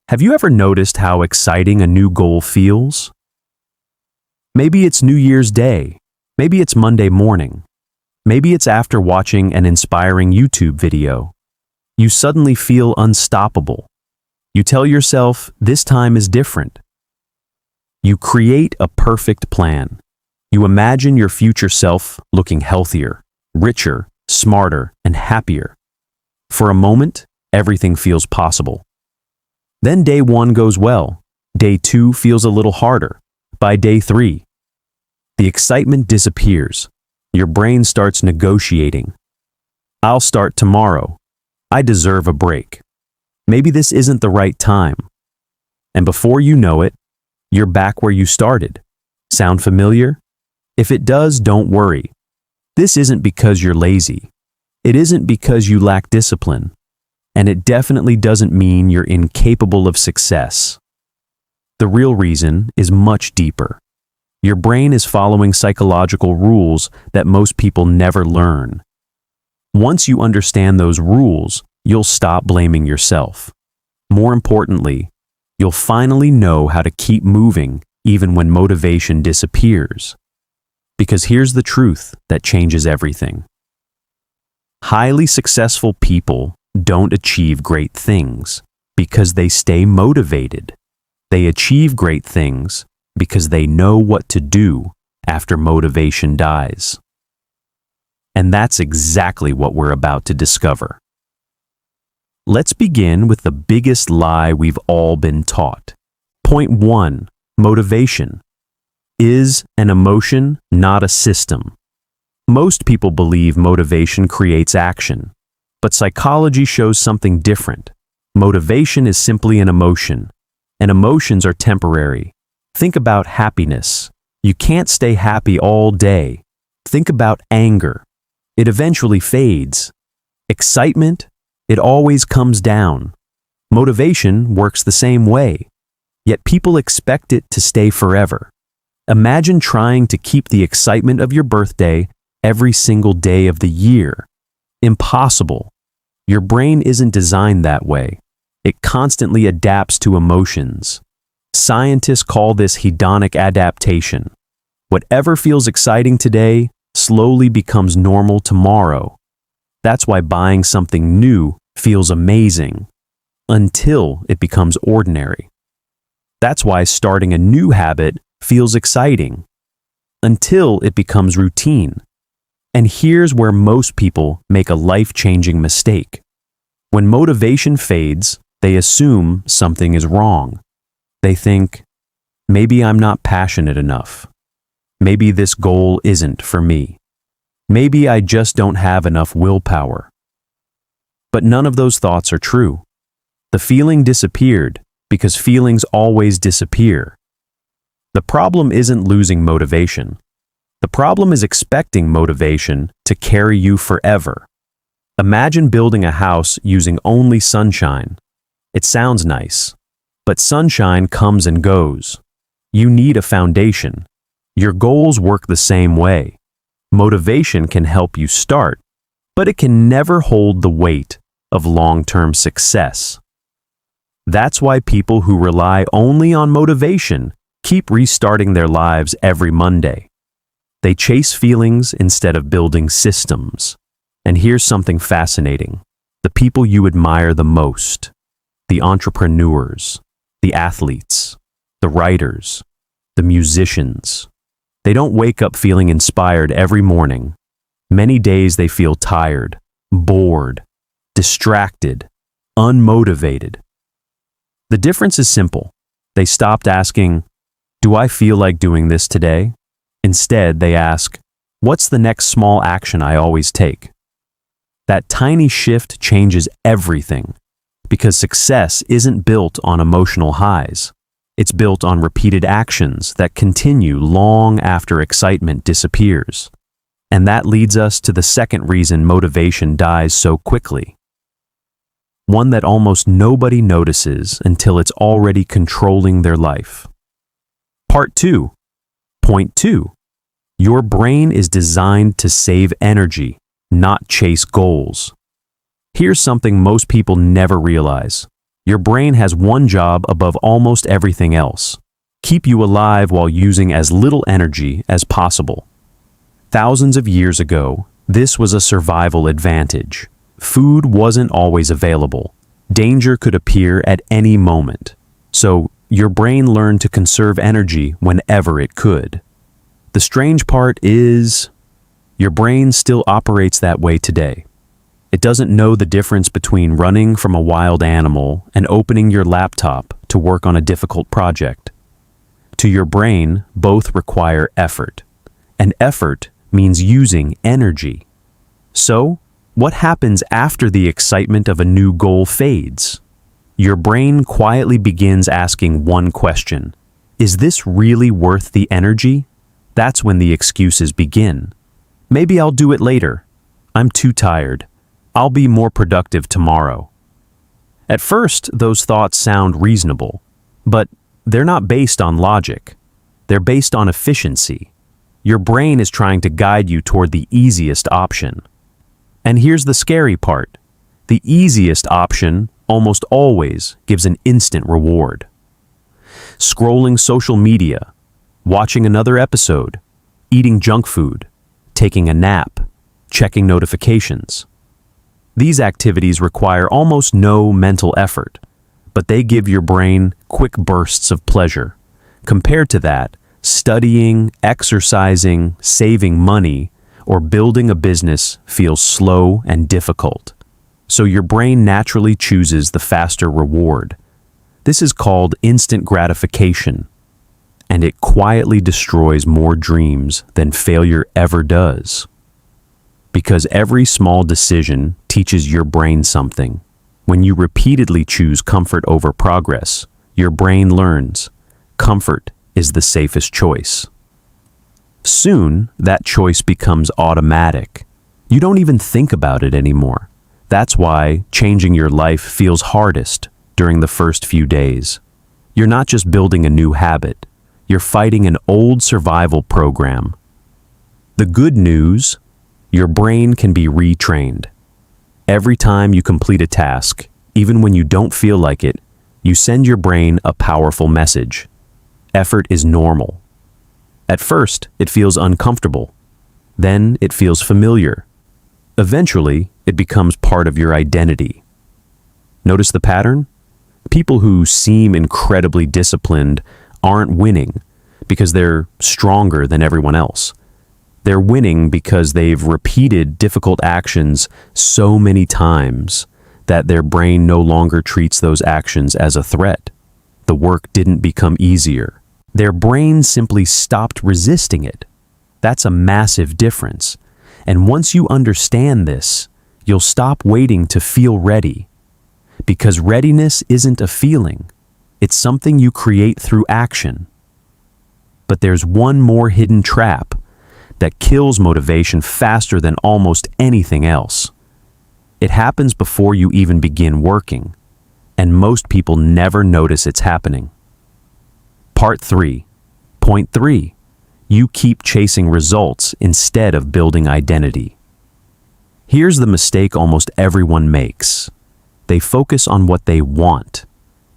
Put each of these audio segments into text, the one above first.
Have you ever noticed how exciting a new goal feels? Maybe it's New Year's Day. Maybe it's Monday morning. Maybe it's after watching an inspiring YouTube video. You suddenly feel unstoppable. You tell yourself, this time is different. You create a perfect plan. You imagine your future self looking healthier, richer, smarter, and happier. For a moment, everything feels possible. Then day 1 goes well. Day 2 feels a little harder. By day 3, the excitement disappears. Your brain starts negotiating. I'll start tomorrow. I deserve a break. Maybe this isn't the right time. And before you know it, you're back where you started. Sound familiar? If it does, don't worry. This isn't because you're lazy. It isn't because you lack discipline. And it definitely doesn't mean you're incapable of success. The real reason is much deeper. Your brain is following psychological rules that most people never learn. Once you understand those rules, you'll stop blaming yourself. More importantly, you'll finally know how to keep moving even when motivation disappears. Because here's the truth that changes everything. Highly successful people don't achieve great things because they stay motivated. They achieve great things because they know what to do after motivation dies. And that's exactly what we're about to discover. Let's begin with the biggest lie we've all been taught. Point 1, motivation is an emotion, not a system. Most people believe motivation creates action, but psychology shows something different. Motivation is simply an emotion, and emotions are temporary. Think about happiness. You can't stay happy all day. Think about anger. It eventually fades. Excitement, it always comes down. Motivation works the same way, yet people expect it to stay forever. Imagine trying to keep the excitement of your birthday every single day of the year. Impossible. Your brain isn't designed that way. It constantly adapts to emotions. Scientists call this hedonic adaptation. Whatever feels exciting today slowly becomes normal tomorrow. That's why buying something new feels amazing until it becomes ordinary. That's why starting a new habit feels exciting until it becomes routine. And here's where most people make a life-changing mistake. When motivation fades, they assume something is wrong. They think, maybe I'm not passionate enough. Maybe this goal isn't for me. Maybe I just don't have enough willpower. But none of those thoughts are true. The feeling disappeared because feelings always disappear. The problem isn't losing motivation. The problem is expecting motivation to carry you forever. Imagine building a house using only sunshine. It sounds nice, but sunshine comes and goes. You need a foundation. Your goals work the same way. Motivation can help you start, but it can never hold the weight of long-term success. That's why people who rely only on motivation keep restarting their lives every Monday. They chase feelings instead of building systems. And here's something fascinating. The people you admire the most, the entrepreneurs, the athletes, the writers, the musicians, they don't wake up feeling inspired every morning. Many days they feel tired, bored, distracted, unmotivated. The difference is simple. They stopped asking, do I feel like doing this today? Instead, they ask, what's the next small action I always take? That tiny shift changes everything, because success isn't built on emotional highs. It's built on repeated actions that continue long after excitement disappears. And that leads us to the second reason motivation dies so quickly. One that almost nobody notices until it's already controlling their life. Part 2. Point 2. Your brain is designed to save energy, not chase goals. Here's something most people never realize. Your brain has one job above almost everything else: keep you alive while using as little energy as possible. Thousands of years ago, this was a survival advantage. Food wasn't always available. Danger could appear at any moment. So, your brain learned to conserve energy whenever it could. The strange part is, your brain still operates that way today. It doesn't know the difference between running from a wild animal and opening your laptop to work on a difficult project. To your brain, both require effort. And effort means using energy. So, what happens after the excitement of a new goal fades? Your brain quietly begins asking one question: is this really worth the energy? That's when the excuses begin. Maybe I'll do it later. I'm too tired. I'll be more productive tomorrow. At first, those thoughts sound reasonable, but they're not based on logic. They're based on efficiency. Your brain is trying to guide you toward the easiest option. And here's the scary part. The easiest option almost always gives an instant reward. Scrolling social media, watching another episode, eating junk food, taking a nap, checking notifications. These activities require almost no mental effort, but they give your brain quick bursts of pleasure. Compared to that, studying, exercising, saving money, or building a business feels slow and difficult. So your brain naturally chooses the faster reward. This is called instant gratification, and it quietly destroys more dreams than failure ever does. Because every small decision teaches your brain something. When you repeatedly choose comfort over progress, your brain learns comfort is the safest choice. Soon, that choice becomes automatic. You don't even think about it anymore. That's why changing your life feels hardest during the first few days. You're not just building a new habit, you're fighting an old survival program. The good news: your brain can be retrained. Every time you complete a task, even when you don't feel like it, you send your brain a powerful message. Effort is normal. At first, it feels uncomfortable. Then it feels familiar. Eventually, it becomes part of your identity. Notice the pattern? People who seem incredibly disciplined aren't winning because they're stronger than everyone else. They're winning because they've repeated difficult actions so many times that their brain no longer treats those actions as a threat. The work didn't become easier. Their brain simply stopped resisting it. That's a massive difference. And once you understand this, you'll stop waiting to feel ready. Because readiness isn't a feeling. It's something you create through action. But there's one more hidden trap that kills motivation faster than almost anything else. It happens before you even begin working, and most people never notice it's happening. Part 3. Point 3. You keep chasing results instead of building identity. Here's the mistake almost everyone makes. They focus on what they want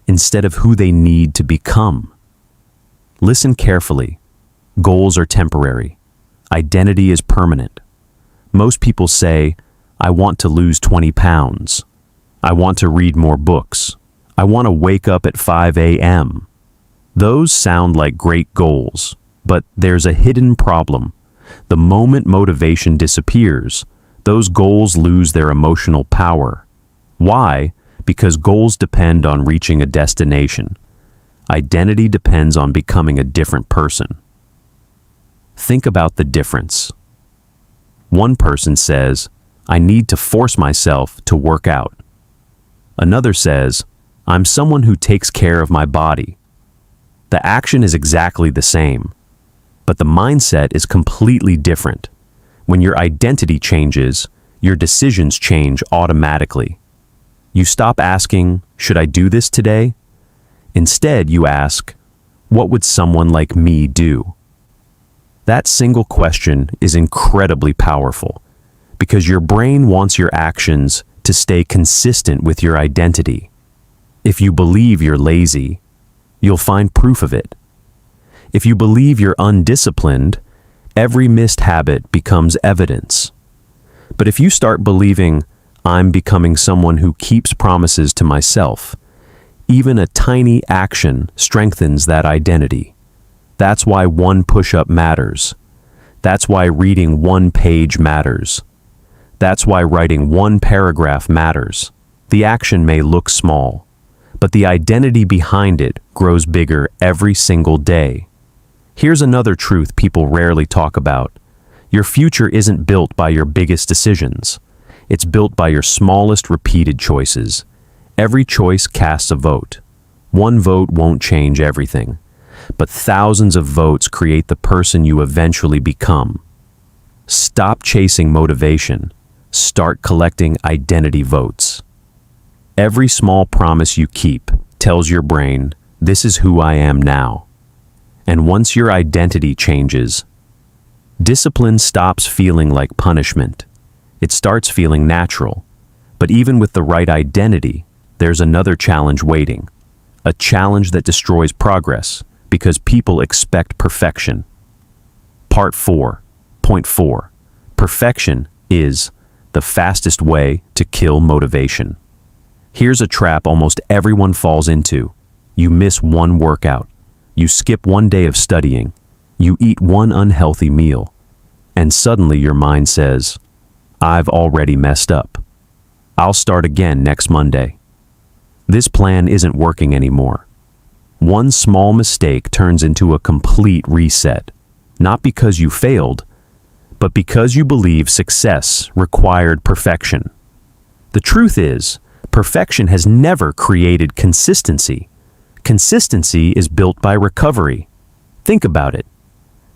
instead of who they need to become. Listen carefully. Goals are temporary. Identity is permanent. Most people say, I want to lose 20 pounds. I want to read more books. I want to wake up at 5 a.m. Those sound like great goals, but there's a hidden problem. The moment motivation disappears, those goals lose their emotional power. Why? Because goals depend on reaching a destination. Identity depends on becoming a different person. Think about the difference. One person says, I need to force myself to work out. Another says, I'm someone who takes care of my body. The action is exactly the same, but the mindset is completely different. When your identity changes, your decisions change automatically. You stop asking, should I do this today? Instead, you ask, what would someone like me do? That single question is incredibly powerful because your brain wants your actions to stay consistent with your identity. If you believe you're lazy, you'll find proof of it. If you believe you're undisciplined, every missed habit becomes evidence. But if you start believing, I'm becoming someone who keeps promises to myself, even a tiny action strengthens that identity. That's why one push-up matters. That's why reading one page matters. That's why writing one paragraph matters. The action may look small, but the identity behind it grows bigger every single day. Here's another truth people rarely talk about. Your future isn't built by your biggest decisions. It's built by your smallest repeated choices. Every choice casts a vote. One vote won't change everything, but thousands of votes create the person you eventually become. Stop chasing motivation. Start collecting identity votes. Every small promise you keep tells your brain, this is who I am now. And once your identity changes, discipline stops feeling like punishment. It starts feeling natural. But even with the right identity, there's another challenge waiting. A challenge that destroys progress because people expect perfection. Part 4. Point 4. Perfection is the fastest way to kill motivation. Here's a trap almost everyone falls into. You miss one workout. You skip one day of studying. You eat one unhealthy meal. And suddenly your mind says, I've already messed up. I'll start again next Monday. This plan isn't working anymore. One small mistake turns into a complete reset, not because you failed, but because you believe success required perfection. The truth is, perfection has never created consistency. Consistency is built by recovery. Think about it.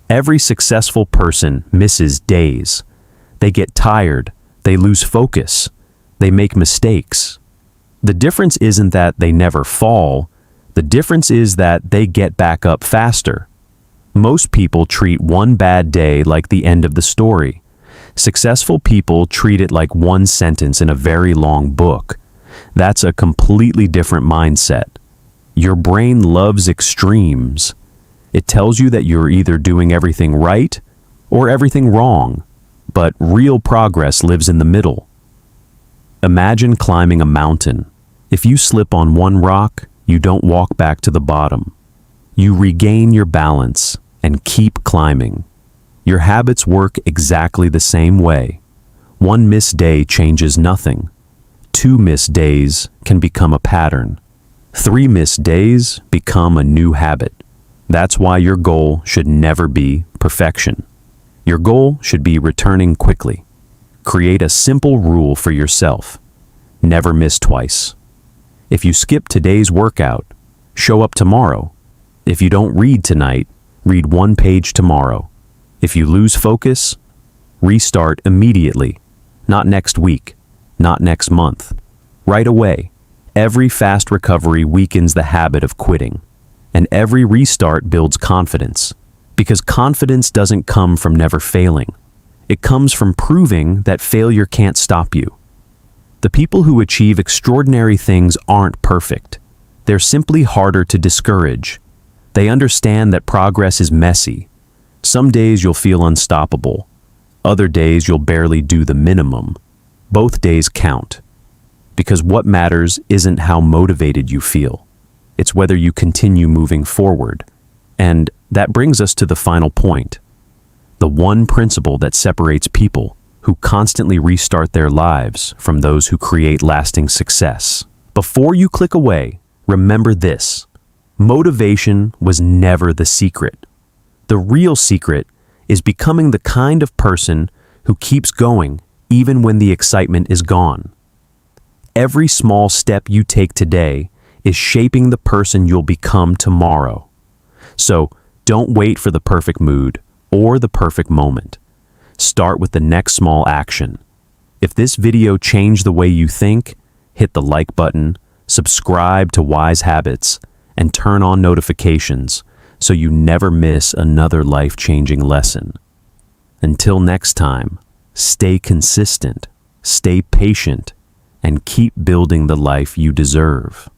Every successful person misses days. They get tired. They lose focus. They make mistakes. The difference isn't that they never fall. The difference is that they get back up faster. Most people treat one bad day like the end of the story. Successful people treat it like one sentence in a very long book. That's a completely different mindset. Your brain loves extremes. It tells you that you're either doing everything right or everything wrong, but real progress lives in the middle. Imagine climbing a mountain. If you slip on one rock, you don't walk back to the bottom. You regain your balance and keep climbing. Your habits work exactly the same way. One missed day changes nothing. 2 missed days can become a pattern. 3 missed days become a new habit. That's why your goal should never be perfection. Your goal should be returning quickly. Create a simple rule for yourself. Never miss twice. If you skip today's workout, show up tomorrow. If you don't read tonight, read 1 page tomorrow. If you lose focus, restart immediately. Not next week, not next month. Right away. Every fast recovery weakens the habit of quitting, and every restart builds confidence, because confidence doesn't come from never failing. It comes from proving that failure can't stop you. The people who achieve extraordinary things aren't perfect. They're simply harder to discourage. They understand that progress is messy. Some days you'll feel unstoppable. Other days you'll barely do the minimum. Both days count. Because what matters isn't how motivated you feel. It's whether you continue moving forward. And that brings us to the final point. The one principle that separates people who constantly restart their lives from those who create lasting success. Before you click away, remember this. Motivation was never the secret. The real secret is becoming the kind of person who keeps going even when the excitement is gone. Every small step you take today is shaping the person you'll become tomorrow. So don't wait for the perfect mood or the perfect moment. Start with the next small action. If this video changed the way you think, hit the like button, subscribe to Wise Habits, and turn on notifications so you never miss another life-changing lesson. Until next time, stay consistent, stay patient, and keep building the life you deserve.